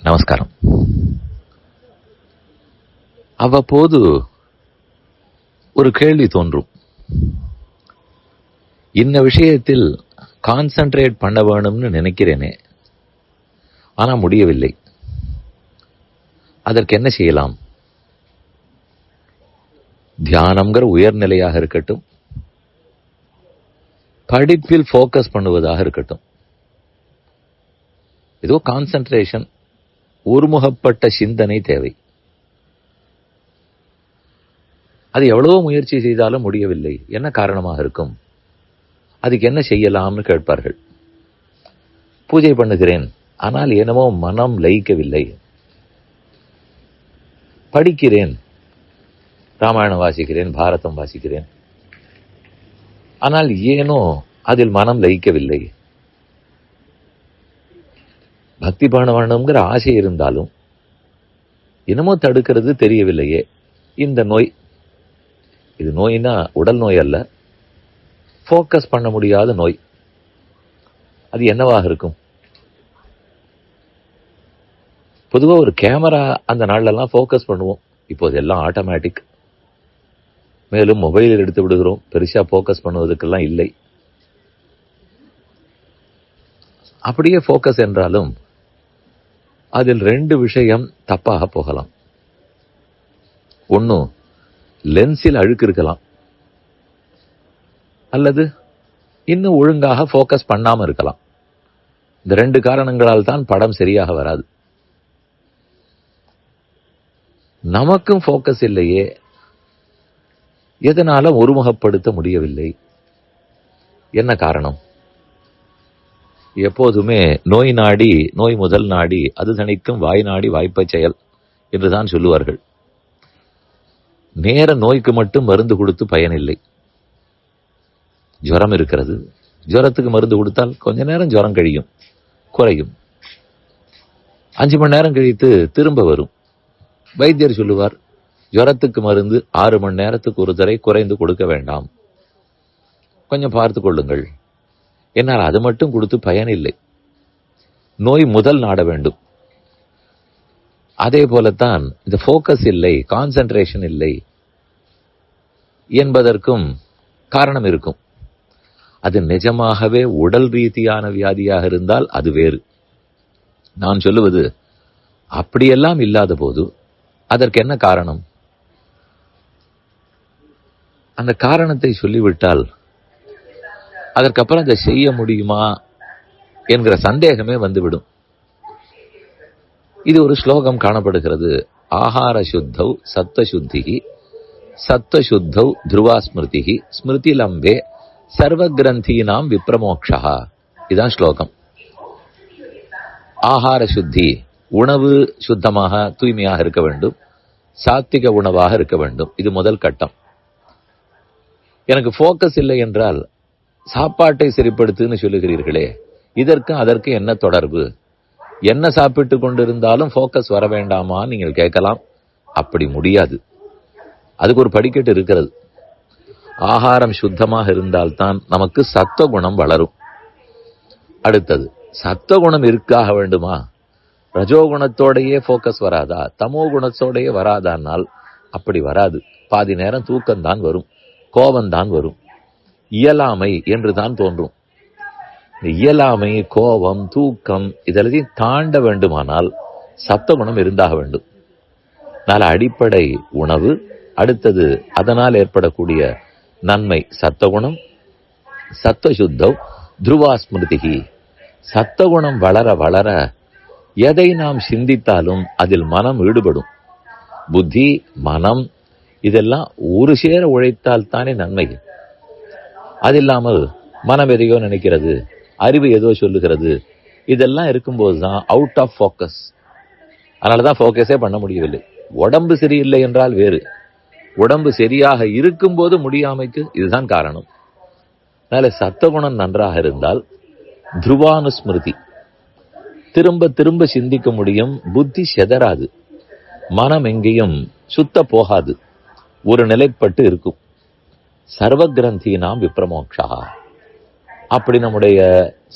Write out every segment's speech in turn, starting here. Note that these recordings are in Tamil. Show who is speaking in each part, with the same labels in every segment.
Speaker 1: நமஸ்காரம். அவ்வப்போது ஒரு கேள்வி தோன்றும். இந்த விஷயத்தில் கான்சென்ட்ரேட் பண்ண வேணும்னு நினைக்கிறேனே, ஆனா முடியவில்லை. அதற்கு என்ன செய்யலாம்? தியானம்ங்கிற உயர்நிலையாக இருக்கட்டும், படிப்பில் ஃபோக்கஸ் பண்ணுவதாக இருக்கட்டும், ஏதோ கான்சென்ட்ரேஷன், ஒருமுகப்பட்ட சிந்தனை தேவை. அது எவ்வளவோ முயற்சி செய்தாலும் முடியவில்லை. என்ன காரணமாக இருக்கும்? அதுக்கு என்ன செய்யலாம்னு கேட்பார்கள். பூஜை பண்ணுகிறேன், ஆனால் என்னமோ மனம் லயிக்கவில்லை. படிக்கிறேன், ராமாயணம் வாசிக்கிறேன், பாரதம் வாசிக்கிறேன், ஆனால் ஏனோ அதில் மனம் லயிக்கவில்லை. பக்தி பண்ண வேணுங்கிற ஆசை இருந்தாலும் என்னமோ தடுக்கிறது தெரியவில்லையே. இந்த நோய், இது நோய்னா உடல் நோய் அல்ல, ஃபோக்கஸ் பண்ண முடியாத நோய். அது என்னவாக இருக்கும்? பொதுவாக ஒரு கேமரா அந்த நாள்லாம் ஃபோக்கஸ் பண்ணுவோம். இப்போது எல்லாம் ஆட்டோமேட்டிக். மேலும் மொபைலில் எடுத்து விடுகிறோம். பெருசா ஃபோக்கஸ் பண்ணுவதற்கெல்லாம் இல்லை. அப்படியே ஃபோக்கஸ் என்றாலும் அதில் ரெண்டு விஷயம் தப்பாக போகலாம். ஒன்று, லென்ஸில் அழுக்கு இருக்கலாம், அல்லது இன்னும் ஒழுங்காக ஃபோக்கஸ் பண்ணாம இருக்கலாம். இந்த ரெண்டு காரணங்களால் தான் படம் சரியாக வராது. நமக்கும் ஃபோக்கஸ் இல்லையே, எதனால ஒருமுகப்படுத்த முடியவில்லை? என்ன காரணம்? எப்போதுமே நோய் நாடி நோய் முதல் நாடி அது தணிக்கும் வாய் நாடி வாய்ப்பை செயல் என்றுதான் சொல்லுவார்கள். நேர நோய்க்கு மட்டும் மருந்து கொடுத்து பயனில்லை. ஜுரம் இருக்கிறது, ஜுரத்துக்கு மருந்து கொடுத்தால் கொஞ்ச நேரம் ஜுரம் கழியும், குறையும். 5 மணி நேரம் கழித்து திரும்ப வரும். வைத்தியர் சொல்லுவார், ஜுரத்துக்கு மருந்து 6 மணி நேரத்துக்கு ஒரு தடவை குறைந்து கொடுக்க வேண்டாம், கொஞ்சம் பார்த்து கொள்ளுங்கள். என்னால் அது மட்டும் கொடுத்து பயனில்லை. நோய் முதல் நாட வேண்டும். அதே போலத்தான் இந்த ஃபோக்கஸ் இல்லை, கான்சென்ட்ரேஷன் இல்லை என்பதற்கும் காரணம் இருக்கும். அது நிஜமாகவே உடல் ரீதியான வியாதியாக இருந்தால் அது வேறு. நான் சொல்லுவது, அப்படியெல்லாம் இல்லாத போது அதற்கு என்ன காரணம்? அந்த காரணத்தை சொல்லிவிட்டால் அதற்கப்புறம் அதை செய்ய முடியுமா என்கிற சந்தேகமே வந்துவிடும். இது ஒரு ஸ்லோகம் காணப்படுகிறது. ஆஹார சுத்தௌ சத்வசுத்தி, சத்வசுத்தௌ துருவா ஸ்மிருதி, ஸ்மிருதி லம்பே சர்வகிரந்தீனாம் விப்ரமோக்ஷா. இதுதான் ஸ்லோகம். ஆஹார சுத்தி, உணவு சுத்தமாக தூய்மையாக இருக்க வேண்டும், சாத்விக உணவாக இருக்க வேண்டும். இது முதல் கட்டம். எனக்கு ஃபோக்கஸ் இல்லை என்றால் சாப்பாட்டை சரிப்படுத்துன்னு சொல்லுகிறீர்களே, இதற்கு அதற்கு என்ன தொடர்பு? என்ன சாப்பிட்டு கொண்டிருந்தாலும் ஃபோக்கஸ் வர வேண்டாமா நீங்கள் கேட்கலாம். அப்படி முடியாது. அதுக்கு ஒரு படிக்கட்டு இருக்கிறது. ஆகாரம் சுத்தமாக இருந்தால்தான் நமக்கு சத்துவகுணம் வளரும். அடுத்தது, சத்துவகுணம் இருக்காக வேண்டுமா? ரஜோகுணத்தோடையே ஃபோக்கஸ் வராதா? தமோ குணத்தோடையே வராதானால் அப்படி வராது. பாதி நேரம் தூக்கம்தான் வரும், கோபம்தான் வரும், இயலாமை என்று தான் தோன்றும். இயலாமை, கோபம், தூக்கம் இதெல்லாத்தையும் தாண்ட வேண்டுமானால் சத்துவகுணம் இருந்தாக வேண்டும். நல்ல அடிப்படை உணவு, அடுத்தது அதனால் ஏற்படக்கூடிய நன்மை சத்துவகுணம், சத்துவசுத்தௌ துருவா ஸ்மிருதி. சத்துவகுணம் வளர வளர எதை நாம் சிந்தித்தாலும் அதில் மனம் ஈடுபடும். புத்தி, மனம் இதெல்லாம் ஒரு சேர உழைத்தால் தானே நன்மை. அது இல்லாமல் மனம் எதையோ நினைக்கிறது, அறிவு ஏதோ சொல்லுகிறது, இதெல்லாம் இருக்கும்போது தான் அவுட் ஆஃப் ஃபோக்கஸ். அதனாலதான் ஃபோக்கஸே பண்ண முடியவில்லை. உடம்பு சரியில்லை என்றால் வேறு, உடம்பு சரியாக இருக்கும்போது முடியாமைக்கு இதுதான் காரணம். அதனால சத்துவகுணம் நன்றாக இருந்தால் துருவானுஸ்மிருதி, திரும்ப திரும்ப சிந்திக்க முடியும், புத்தி செதறாது, மனம் எங்கேயும் சுத்த போகாது, ஒரு நிலைப்பட்டு இருக்கும். சர்வகிரந்தீனாம் விப்ரமோக்ஷா. அப்படி நம்முடைய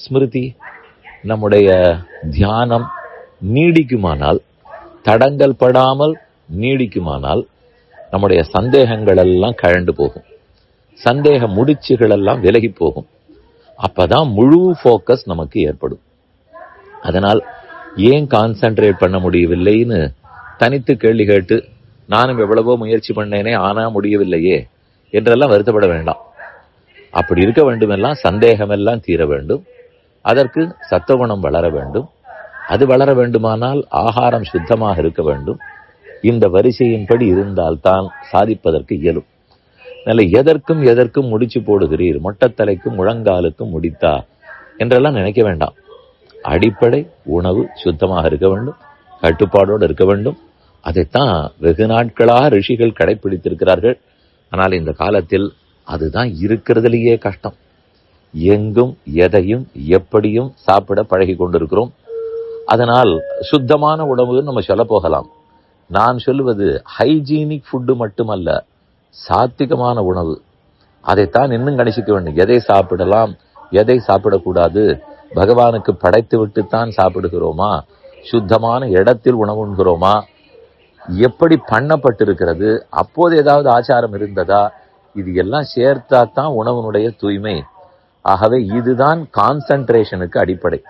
Speaker 1: ஸ்மிருதி, நம்முடைய தியானம், நீடிக்குமானால், தடங்கல் படாமல் நீடிக்குமானால் நம்முடைய சந்தேகங்கள் எல்லாம் கழண்டு போகும், சந்தேக முடிச்சுகள் எல்லாம் விலகி போகும். அப்பதான் முழு ஃபோக்கஸ் நமக்கு ஏற்படும். அதனால் ஏன் கான்சென்ட்ரேட் பண்ண முடியவில்லைன்னு தனித்து கேள்வி கேட்டு நானும் எவ்வளவோ முயற்சி பண்ணேனே ஆனா முடியவில்லையே என்றெல்லாம் வருத்தப்பட வேண்டாம். அப்படி இருக்க வேண்டுமெல்லாம் சந்தேகமெல்லாம் தீர வேண்டும். அதற்கு சத்துவகுணம் வளர வேண்டும். அது வளர வேண்டுமானால் ஆகாரம் சுத்தமாக இருக்க வேண்டும். இந்த வரிசையின்படி இருந்தால்தான் சாதிப்பதற்கு இயலும். நல்ல எதற்கும் முடிச்சு போடுகிறீர், மொட்டத்தலைக்கும் முழங்காலுக்கும் முடித்தா என்றெல்லாம் நினைக்க வேண்டாம். அடிப்படை உணவு சுத்தமாக இருக்க வேண்டும், கட்டுப்பாடோடு இருக்க வேண்டும். அதைத்தான் வெகு நாட்களாக ரிஷிகள் கடைபிடித்திருக்கிறார்கள். ஆனால் இந்த காலத்தில் அதுதான் இருக்கிறதுலேயே கஷ்டம். எங்கும் எதையும் எப்படியும் சாப்பிட பழகி கொண்டிருக்கிறோம். அதனால் சுத்தமான உணவுன்னு நம்ம சொல்ல போகலாம். நான் சொல்லுவது ஹைஜீனிக் ஃபுட்டு மட்டுமல்ல, சாத்விகமான உணவு. அதைத்தான் இன்னும் கணிசிக்க வேண்டும். எதை சாப்பிடலாம், எதை சாப்பிடக்கூடாது, பகவானுக்கு படைத்து விட்டுத்தான் சாப்பிடுகிறோமா, சுத்தமான இடத்தில் உணவு உண்கிறோமா, எப்படி பண்ணப்பட்டிருக்கிறது, அப்போது ஏதாவது ஆச்சாரம் இருந்ததா, இது எல்லாம் சேர்த்தா தான் உணவனுடைய தூய்மை. ஆகவே இதுதான் கான்சென்ட்ரேஷனுக்கு அடிப்படை.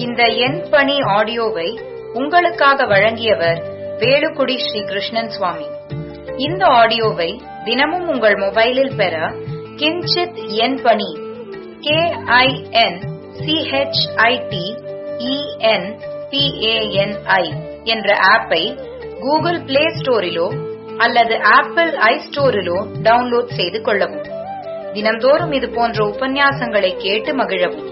Speaker 2: இந்த என் பணி ஆடியோவை உங்களுக்காக வழங்கியவர் வேலுக்குடி ஸ்ரீ கிருஷ்ணன் சுவாமி. இந்த ஆடியோவை தினமும் உங்கள் மொபைலில் பெற கிஞ்சித் என் பணி KINCHITENPANI என்ற ஆப்பை கூகுள் பிளே ஸ்டோரிலோ அல்லது ஆப்பிள் ஐஸ்டோரிலோ டவுன்லோட் செய்து கொள்ளவும். தினந்தோறும் இது போன்ற உபன்யாசங்களை கேட்டு மகிழவும்.